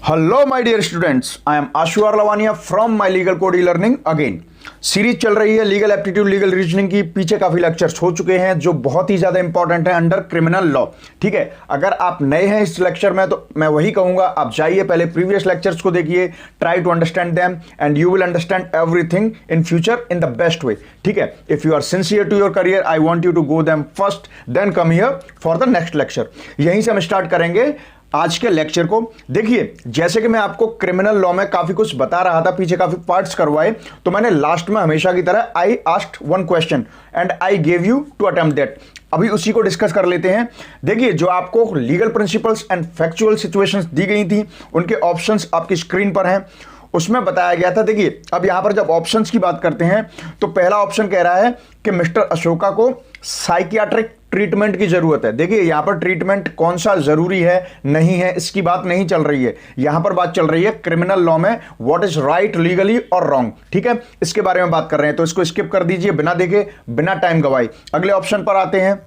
Hello my dear students, I am Ashu Lavania from my legal code learning again. Series चल रही है legal aptitude legal reasoning की। पीछे काफी लेक्चर्स हो चुके हैं जो बहुत ही ज्यादा इंपॉर्टेंट है अंडर क्रिमिनल लॉ। ठीक है, अगर आप नए हैं इस लेक्चर में तो मैं वही कहूंगा आप जाइए पहले प्रीवियस लेक्चर्स को देखिए, try to understand them and you will understand everything in future in the best way. ठीक है, if you are sincere to your career I want you to go them first then come here for the next lecture. यहीं से हम start करेंगे आज के lecture को। देखिए, जैसे कि मैं आपको क्रिमिनल लॉ में काफी कुछ बता रहा था, पीछे काफी पार्ट्स करवाए, तो मैंने लास्ट में हमेशा की तरह I asked one question and I gave you to attempt that. अभी उसी को डिस्कस कर लेते हैं। देखिए, जो आपको legal principles and factual situations दी गई थी उनके ऑप्शंस आपकी स्क्रीन पर हैं। उसमें बताया गया था, देखिए अब यहां पर जब ऑप्शंस की बात करते हैं तो पहला ऑप्शन कह रहा है कि मिस्टर अशोका को साइकियाट्रिक ट्रीटमेंट की जरूरत है। देखिए यहां पर ट्रीटमेंट कौन सा जरूरी है नहीं है इसकी बात नहीं चल रही है, यहां पर बात चल रही है क्रिमिनल लॉ में व्हाट इज राइट लीगली और रॉन्ग। ठीक है, इसके बारे में बात कर रहे हैं, तो इसको स्किप कर दीजिए बिना देखे बिना टाइम गवाए। अगले ऑप्शन पर आते हैं।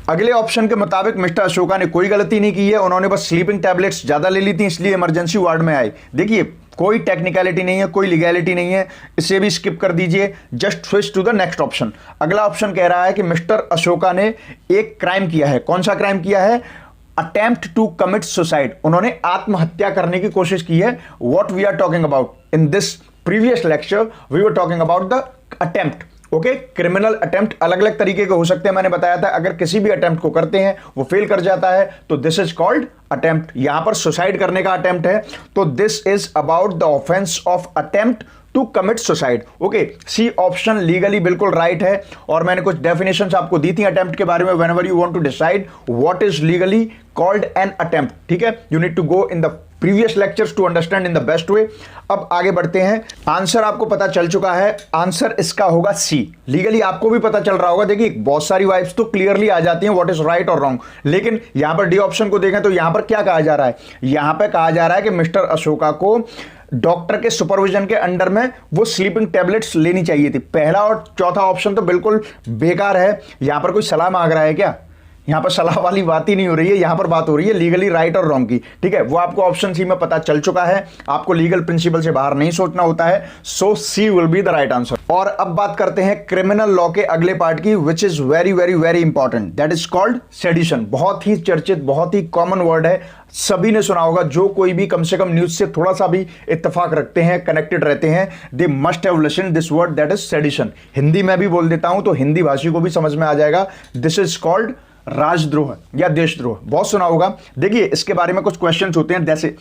अगले ऑप्शन के मुताबिक मिस्टर अशोका ने कोई गलती नहीं की है, उन्होंने बस स्लीपिंग टैबलेट्स ज्यादा ले ली थी इसलिए इमरजेंसी वार्ड में आए। देखिए कोई टेक्निकलिटी नहीं है, कोई लीगैलिटी नहीं है, इसे भी स्किप कर दीजिए, just switch to the next option. अगला ऑप्शन कह रहा है कि मिस्टर अशोका ने एक क्राइम किया है। कौन सा क्राइम किया है? अटेम्प्ट टू कमिट सुसाइड, उन्होंने आत्महत्या करने की कोशिश की है। What we are talking about in this previous lecture, we were talking about the attempt. Okay, criminal attempt अलग अलग तरीके के हो सकते हैं, मैंने बताया था। अगर किसी भी अटेम्प्ट को करते हैं वो फेल कर जाता है तो दिस इज कॉल्ड अटेम्प्ट। यहां पर सुसाइड करने का अटेम्प्ट है तो this is about the offence of attempt to commit suicide. Okay, C option legally बिल्कुल राइट है और मैंने कुछ डेफिनेशंस आपको दी थी अटेम्प्ट के बारे में। Whenever you want to decide what is legally called an attempt, ठीक है, you need to go in the previous lectures to understand in the best way. अब आगे बढ़ते हैं। आंसर आपको पता चल चुका है, आंसर इसका होगा सी। लीगली आपको भी पता चल रहा होगा। देखिए बहुत सारी वाइब्स तो क्लियरली आ जाती हैं व्हाट इज राइट और रॉन्ग, लेकिन यहां पर डी ऑप्शन को देखें तो यहां पर क्या कहा जा रहा है? यहां पर कहा जा रहा है कि मिस्टर अशोका को डॉक्टर के सुपरविजन के अंडर में वो स्लीपिंग टैबलेट्स लेनी चाहिए थी। पहला और चौथा ऑप्शन तो बिल्कुल बेकार है। यहां पर कोई सलाह मांग रहा है क्या? यहां पर सलाह वाली बात ही नहीं हो रही है, यहां पर बात हो रही है लीगली राइट और रॉन्ग की। ठीक है, वो आपको ऑप्शन सी में पता चल चुका है। आपको लीगल प्रिंसिपल से बाहर नहीं सोचना होता है, so C will be the right answer. और अब बात करते हैं क्रिमिनल लॉ के अगले पार्ट की, which is very very very important, that is called sedition. बहुत ही चर्चित, बहुत ही कॉमन वर्ड है, सभी ने सुना होगा। जो कोई भी कम से कम न्यूज से थोड़ा सा भी इत्तेफाक रखते हैं, कनेक्टेड रहते हैं, they must have listened this word, that is sedition. Hindi में भी बोल देता हूं तो हिंदी भाषी को भी समझ में आ जाएगा। दिस इज कॉल्ड राजद्रोह या देशद्रोह, बहुत सुना होगा। देखिए इसके बारे में कुछ क्वेश्चंस होते हैं, जैसे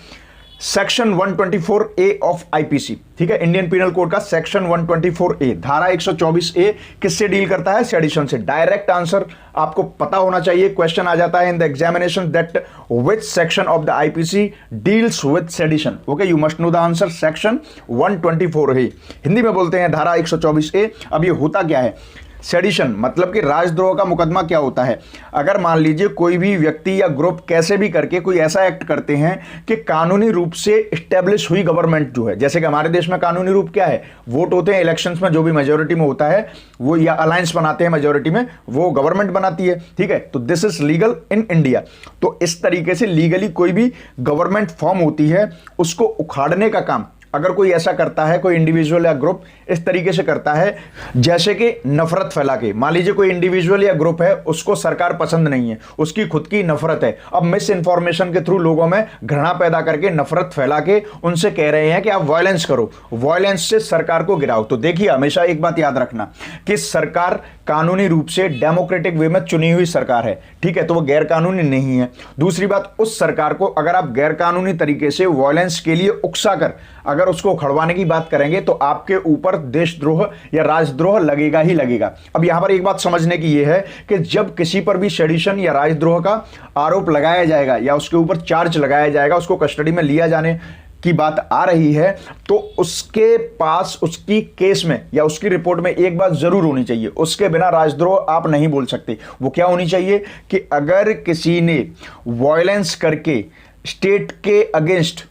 सेक्शन 124A ऑफ आईपीसी, ठीक है, इंडियन पिनल कोड का सेक्शन 124A, धारा 124A किससे डील करता है? सेडिशन से। डायरेक्ट आंसर आपको पता होना चाहिए। क्वेश्चन आ जाता है in the examination that which section of the IPC deals with sedition. Okay, you must know the answer, section 124A। Hindi में बोलते हैं धारा 124A। अब ये होता क्या है? सेडिशन मतलब कि राजद्रोह का मुकदमा क्या होता है? अगर मान लीजिए कोई भी व्यक्ति या ग्रुप कैसे भी करके कोई ऐसा एक्ट करते हैं कि कानूनी रूप से स्टैब्लिश हुई गवर्नमेंट जो है, जैसे कि हमारे देश में कानूनी रूप क्या है? वोट होते हैं इलेक्शंस में, जो भी मेजोरिटी में होता है वो, या अलायंस बनाते हैं मेजोरिटी में, वो गवर्नमेंट बनाती है। ठीक है, तो this is legal in India. तो इस तरीके से लीगली कोई भी गवर्नमेंट फॉर्म होती है उसको उखाड़ने का काम अगर कोई ऐसा करता है, कोई इंडिविजुअल या ग्रुप इस तरीके से करता है जैसे कि नफरत फैला के, मान लीजिए कोई इंडिविजुअल या ग्रुप है उसको सरकार पसंद नहीं है, उसकी खुद की नफरत है, अब मिस इन्फॉर्मेशन के थ्रू लोगों में घृणा पैदा करके नफरत फैला के उनसे कह रहे हैं कि आप वायलेंस करो, वायलेंस से सरकार को गिराओ। तो देखिए हमेशा एक बात याद रखना कि सरकार कानूनी रूप से डेमोक्रेटिक वे में चुनी हुई सरकार है, ठीक है, तो वो गैर कानूनी नहीं है। दूसरी बात, उस सरकार को अगर आप गैर कानूनी तरीके से वायलेंस के लिए उकसा कर अगर उसको उखड़वाने की बात करेंगे तो आपके ऊपर देशद्रोह या राजद्रोह लगेगा ही लगेगा। अब यहां पर एक बात समझने की यह है कि जब किसी पर भी सेडिशन या राजद्रोह का आरोप लगाया जाएगा या उसके ऊपर चार्ज लगाया जाएगा, उसको कस्टडी में लिया जाने की बात आ रही है, तो उसके पास उसकी केस में या उसकी रिपोर्ट में एक बात जरूर होनी चाहिए, उसके बिना राजद्रोह आप नहीं बोल सकते। वो क्या होनी चाहिए कि अगर किसी ने वायलेंस करके स्टेट के अगेंस्ट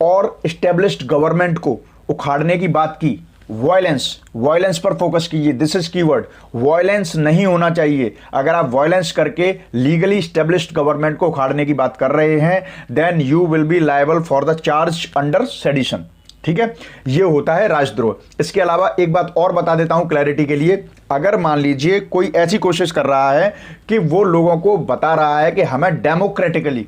और एस्टेब्लिश्ड गवर्नमेंट को उखाड़ने की बात की वायलेंस, वायलेंस पर फोकस कीजिए, दिस इज कीवर्ड, वायलेंस नहीं होना चाहिए। अगर आप वायलेंस करके लीगली स्टेब्लिश्ड गवर्नमेंट को उखाड़ने की बात कर रहे हैं, then you will be liable for the charge under sedition. ठीक है, ये होता है राजद्रोह। इसके अलावा एक बात और बता देता हूं क्लैरिटी के लिए, अगर मान लीजिए कोई ऐसी कोशिश कर रहा है कि वो लोगों को बता रहा है कि हमें डेमोक्रेटिकली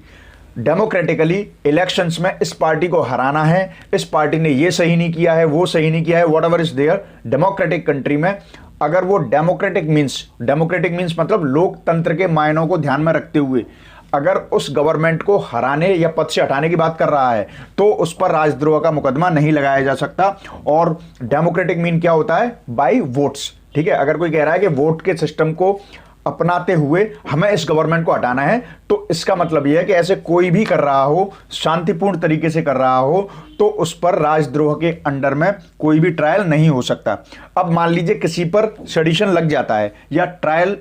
इलेक्शंस में इस पार्टी को हराना है, इस पार्टी ने ये सही नहीं किया है, वो सही नहीं किया है, whatever is there, democratic country में अगर वो डेमोक्रेटिक मीन्स मतलब लोकतंत्र के मायनों को ध्यान में रखते हुए अगर उस गवर्नमेंट को हराने या पद से हटाने की बात कर रहा है तो उस पर राजद्रोह का मुकदमा नहीं लगाया जा सकता। और डेमोक्रेटिक मीन क्या होता है? By votes. ठीक है, अगर कोई कह रहा है कि वोट के सिस्टम को अपनाते हुए हमें इस गवर्नमेंट को हटाना है, तो इसका मतलब यह है कि ऐसे कोई भी कर रहा हो, शांतिपूर्ण तरीके से कर रहा हो, तो उस पर राजद्रोह के अंडर में कोई भी ट्रायल नहीं हो सकता। अब मान लीजिए किसी पर सेडिशन लग जाता है या ट्रायल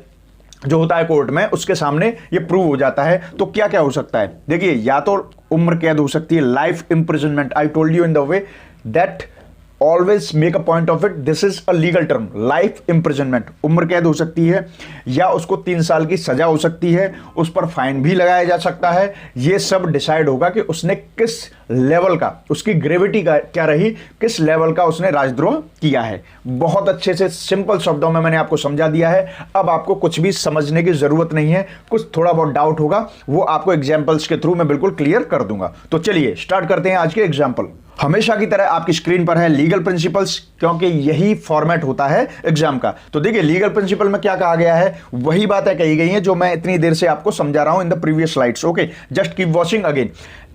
जो होता है कोर्ट में, उसके सामने ये प्रूव हो जाता है, तो क्या क्या हो सकता है? देखिए, या तो उम्र कैद हो सकती है, life imprisonment. I told you in the way that always make a point of it, this is a legal term, life imprisonment. उम्र कैद हो सकती है या उसको 3 साल की सजा हो सकती है, उस पर फाइन भी लगाया जा सकता है। ये सब डिसाइड होगा कि उसने किस लेवल का, उसकी ग्रेविटी का क्या रही, किस लेवल का उसने राजद्रोह किया है। बहुत अच्छे से सिंपल शब्दों में मैंने आपको समझा दिया है। अब आपको कुछ भी समझने की जरूरत नहीं है। कुछ थोड़ा बहुत डाउट होगा वो आपको एग्जाम्पल्स के थ्रू मैं बिल्कुल क्लियर कर दूंगा। तो चलिए स्टार्ट करते हैं आज के एग्जाम्पल। हमेशा की तरह आपकी स्क्रीन पर है लीगल प्रिंसिपल्स, क्योंकि यही फॉर्मेट होता है एग्जाम का। तो देखिए, लीगल प्रिंसिपल में क्या कहा गया है, वही बातें कही गई हैं जो मैं इतनी देर से आपको समझा रहा हूं इन the previous slides. Okay, just keep watching again.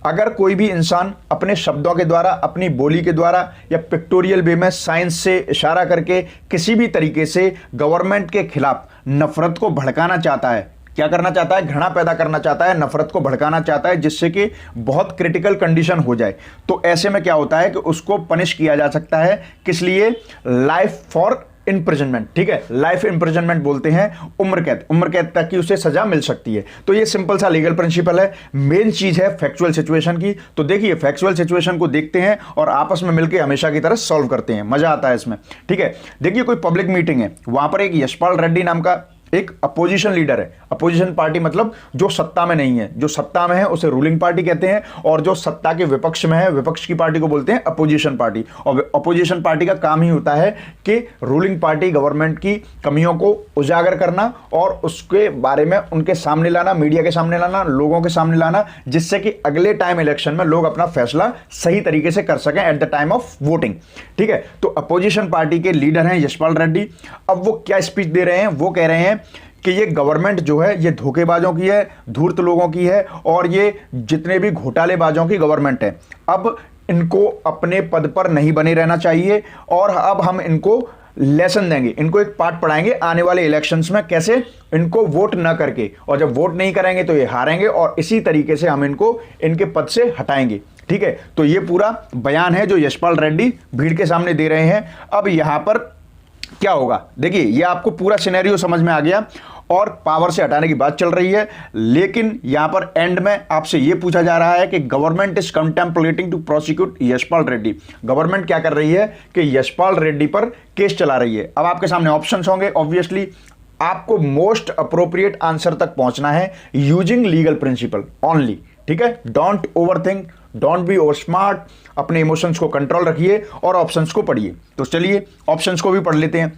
अगर कोई भी इंसान अपने शब्दों के द्वारा, अपनी बोली के द्वारा या पिक्टोरियल वे में साइंस से इशारा करके किसी भी तरीके से गवर्नमेंट के खिलाफ नफरत को भड़काना चाहता है, क्या करना चाहता है, घृणा पैदा करना चाहता है, नफरत को भड़काना चाहता है, जिससे कि बहुत क्रिटिकल कंडीशन हो जाए, तो ऐसे में क्या होता है कि उसको पनिश किया जा सकता है। किस लिए? Life for imprisonment. ठीक है, लाइफ इंप्रिजनमेंट बोलते हैं उम्र कैद तक की उसे सजा मिल सकती है। तो ये सिंपल सा लीगल प्रिंसिपल है। मेन चीज है फैक्चुअल सिचुएशन की। तो देखिए, फैक्चुअल सिचुएशन को देखते हैं और आपस में मिलकर हमेशा की तरह सॉल्व करते हैं, मजा आता है इसमें। ठीक है, देखिए कोई पब्लिक मीटिंग है, वहां पर एक यशपाल रेड्डी नाम का एक अपोजिशन लीडर है। अपोजिशन पार्टी मतलब जो सत्ता में नहीं है, जो सत्ता में है उसे रूलिंग पार्टी कहते हैं, और जो सत्ता के विपक्ष में है, विपक्ष की पार्टी को बोलते हैं अपोजिशन पार्टी। और अपोजिशन पार्टी का काम ही होता है कि रूलिंग पार्टी गवर्नमेंट की कमियों को उजागर करना और उसके बारे में उनके सामने लाना, मीडिया के सामने लाना, लोगों के सामने लाना, जिससे कि अगले टाइम इलेक्शन में लोग अपना फैसला सही तरीके से कर सकें at the time of voting. ठीक है, तो अपोजिशन पार्टी के लीडर हैं यशपाल रेड्डी। अब वो क्या स्पीच दे रहे हैं? वो कह रहे हैं कि ये गवर्नमेंट जो है ये धोखेबाजों की है, धूर्त लोगों की है, और ये जितने भी घोटालेबाजों की गवर्नमेंट है, अब इनको अपने पद पर नहीं बने रहना चाहिए, और अब हम इनको लेसन देंगे, इनको एक पाठ पढ़ाएंगे आने वाले इलेक्शंस में कैसे इनको वोट ना करके, और जब वोट नहीं करेंगे तो ये हारेंगे, और इसी तरीके से हम इनको इनके पद से हटाएंगे। ठीक है, तो ये पूरा बयान है जो यशपाल रेड्डी भीड़ के सामने दे रहे हैं। अब यहां पर क्या होगा, देखिए ये आपको पूरा सिनेरियो समझ में आ गया, और पावर से हटाने की बात चल रही है। लेकिन यहां पर एंड में आपसे यह पूछा जा रहा है कि government is contemplating to prosecute Yashpal Reddy. Government क्या कर रही है कि यशपाल रेड्डी पर केस चला रही है। अब आपके सामने ऑप्शंस होंगे, ऑब्वियसली आपको मोस्ट अप्रोप्रिएट आंसर तक पहुंचना है यूजिंग लीगल प्रिंसिपल ओनली। ठीक है, don't overthink, don't be over smart, अपने इमोशंस को कंट्रोल रखिए और ऑप्शंस को पढ़िए। तो चलिए ऑप्शंस को भी पढ़ लेते हैं।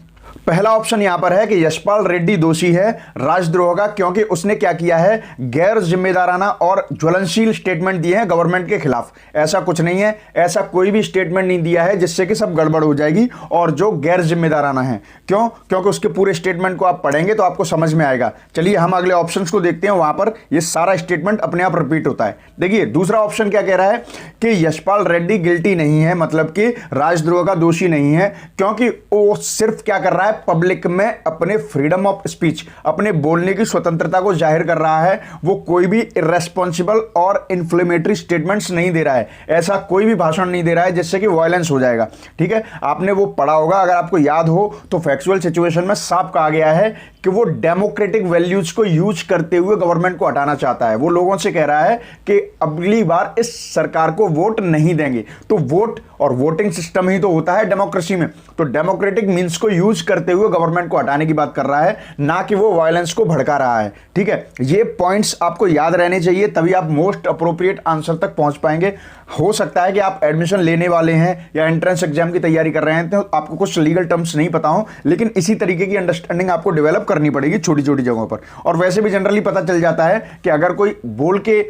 पहला ऑप्शन यहां पर है कि यशपाल रेड्डी दोषी है राजद्रोह का, क्योंकि उसने क्या किया है, गैर जिम्मेदाराना और ज्वलनशील स्टेटमेंट दिए हैं गवर्नमेंट के खिलाफ। ऐसा कुछ नहीं है, ऐसा कोई भी स्टेटमेंट नहीं दिया है जिससे कि सब गड़बड़ हो जाएगी और जो गैर जिम्मेदाराना है। क्यों? क्योंकि उसके पूरे स्टेटमेंट को आप पढ़ेंगे तो आपको समझ में आएगा। चलिए हम अगले ऑप्शन को देखते हैं, वहां पर यह सारा स्टेटमेंट अपने आप रिपीट होता है। देखिए दूसरा ऑप्शन क्या कह रहा है कि यशपाल रेड्डी गिल्टी नहीं है, मतलब कि राजद्रोह का दोषी नहीं है, क्योंकि वो सिर्फ क्या कर रहा है, पब्लिक में अपने फ्रीडम ऑफ स्पीच, अपने बोलने की स्वतंत्रता को जाहिर कर रहा है। वो कोई भी इर्रेस्पॉन्सिबल और इन्फ्लेमेटरी स्टेटमेंट्स नहीं दे रहा है, ऐसा कोई भी भाषण नहीं दे रहा है जिससे कि वायलेंस हो जाएगा। ठीक है, आपने वो पढ़ा होगा, अगर आपको याद हो तो फैक्चुअल सिचुएशन में साफ कहा गया है कि वो डेमोक्रेटिक वैल्यूज को यूज करते हुए गवर्नमेंट को हटाना चाहता है। वो लोगों से कह रहा है कि अगली बार इस सरकार को वोट नहीं देंगे। तो वोट और वोटिंग सिस्टम ही तो होता है डेमोक्रेसी में। तो डेमोक्रेटिक मींस को यूज करते हुए गवर्नमेंट को हटाने की बात कर रहा है, ना कि वो वायलेंस को भड़का रहा है। ठीक है, ये पॉइंट्स आपको याद रहने चाहिए, तभी आप मोस्ट अप्रोप्रिएट आंसर तक पहुंच पाएंगे। हो सकता है कि आप एडमिशन लेने वाले हैं या एंट्रेंस एग्जाम की तैयारी कर रहे हैं तो आपको कुछ लीगल टर्म्स नहीं पता हो, लेकिन इसी तरीके की अंडरस्टैंडिंग आपको डेवलप करनी पड़ेगी छोटी छोटी जगहों पर। और वैसे भी जनरली पता चल जाता है कि अगर कोई बोल के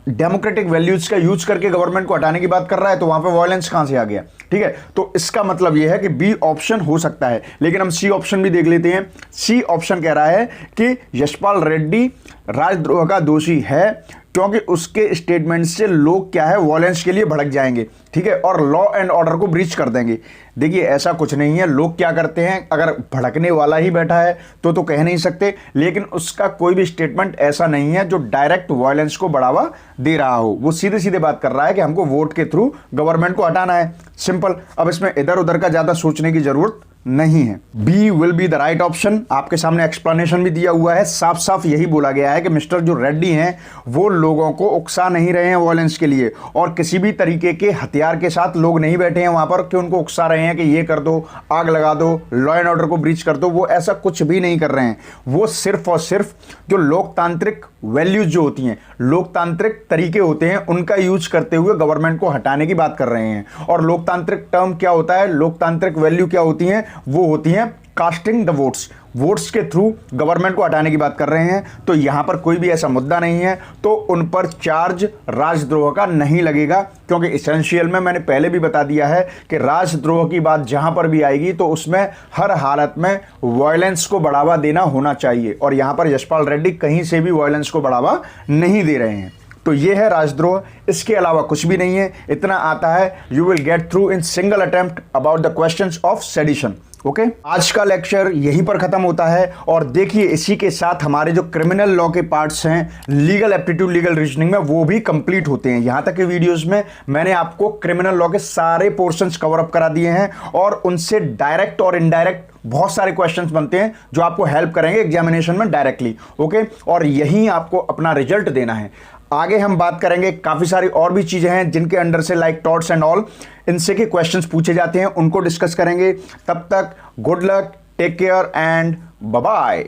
डेमोक्रेटिक वैल्यूज का यूज करके गवर्नमेंट को हटाने की बात कर रहा है तो वहां पे वायलेंस कहां से आ गया। ठीक है, तो इसका मतलब यह है कि बी ऑप्शन हो सकता है, लेकिन हम सी ऑप्शन भी देख लेते हैं। सी ऑप्शन कह रहा है कि यशपाल रेड्डी राजद्रोह का दोषी है क्योंकि उसके स्टेटमेंट से लोग क्या है वायलेंस के लिए भड़क जाएंगे। ठीक है, और लॉ एंड ऑर्डर को ब्रीच कर देंगे। देखिए ऐसा कुछ नहीं है। लोग क्या करते हैं, अगर भड़कने वाला ही बैठा है तो कह नहीं सकते, लेकिन उसका कोई भी स्टेटमेंट ऐसा नहीं है जो डायरेक्ट वायलेंस को बढ़ावा दे रहा हो। वो सीधे सीधे बात कर रहा है कि हमको वोट के थ्रू गवर्नमेंट को हटाना है, सिंपल। अब इसमें इधर उधर का ज्यादा सोचने की जरूरत नहीं है। B will be the right option. आपके सामने एक्सप्लेनेशन भी दिया हुआ है, साफ साफ यही बोला गया है कि मिस्टर जो रेड्डी हैं वो लोगों को उकसा नहीं रहे हैं वायलेंस के लिए, और किसी भी तरीके के हथियार के साथ लोग नहीं बैठे हैं वहां पर कि उनको उकसा रहे हैं कि ये कर दो, आग लगा दो, लॉ एंड ऑर्डर को ब्रीच कर दो। वो ऐसा कुछ भी नहीं कर रहे हैं। वो सिर्फ और सिर्फ जो लोकतांत्रिक वैल्यूज जो होती हैं, लोकतांत्रिक तरीके होते हैं, उनका यूज करते हुए गवर्नमेंट को हटाने की बात कर रहे हैं। और लोकतांत्रिक टर्म क्या होता है, लोकतांत्रिक वैल्यू क्या होती हैं, वो होती हैं कास्टिंग द वोट्स। वोट्स के थ्रू गवर्नमेंट को हटाने की बात कर रहे हैं। तो यहां पर कोई भी ऐसा मुद्दा नहीं है, तो उन पर चार्ज राजद्रोह का नहीं लगेगा, क्योंकि एसेंशियल में मैंने पहले भी बता दिया है कि राजद्रोह की बात जहां पर भी आएगी तो उसमें हर हालत में वायलेंस को बढ़ावा देना होना चाहिए, और यहां पर यशपाल रेड्डी कहीं से भी वायलेंस को बढ़ावा नहीं दे रहे हैं। तो ये है राजद्रोह, इसके अलावा कुछ भी नहीं है। इतना आता है, you will get through in single attempt about the questions of sedition. Okay, आज का लेक्चर यहीं पर खत्म होता है। और देखिए इसी के साथ हमारे जो क्रिमिनल लॉ के पार्ट्स हैं, लीगल एप्टीट्यूड, लीगल रीजनिंग में, वो भी कंप्लीट होते हैं। यहां तक के वीडियोस में मैंने आपको क्रिमिनल लॉ के सारे पोर्शंस कवर अप करा दिए हैं, और उनसे डायरेक्ट और इनडायरेक्ट बहुत सारे क्वेश्चंस बनते हैं जो आपको हेल्प करेंगे एग्जामिनेशन में डायरेक्टली। ओके, और यही आपको अपना रिजल्ट देना है। आगे हम बात करेंगे, काफी सारी और भी चीजें हैं जिनके अंडर से लाइक टॉट्स एंड ऑल, इनसे के क्वेश्चंस पूछे जाते हैं, उनको डिस्कस करेंगे। तब तक good luck, take care and bye bye.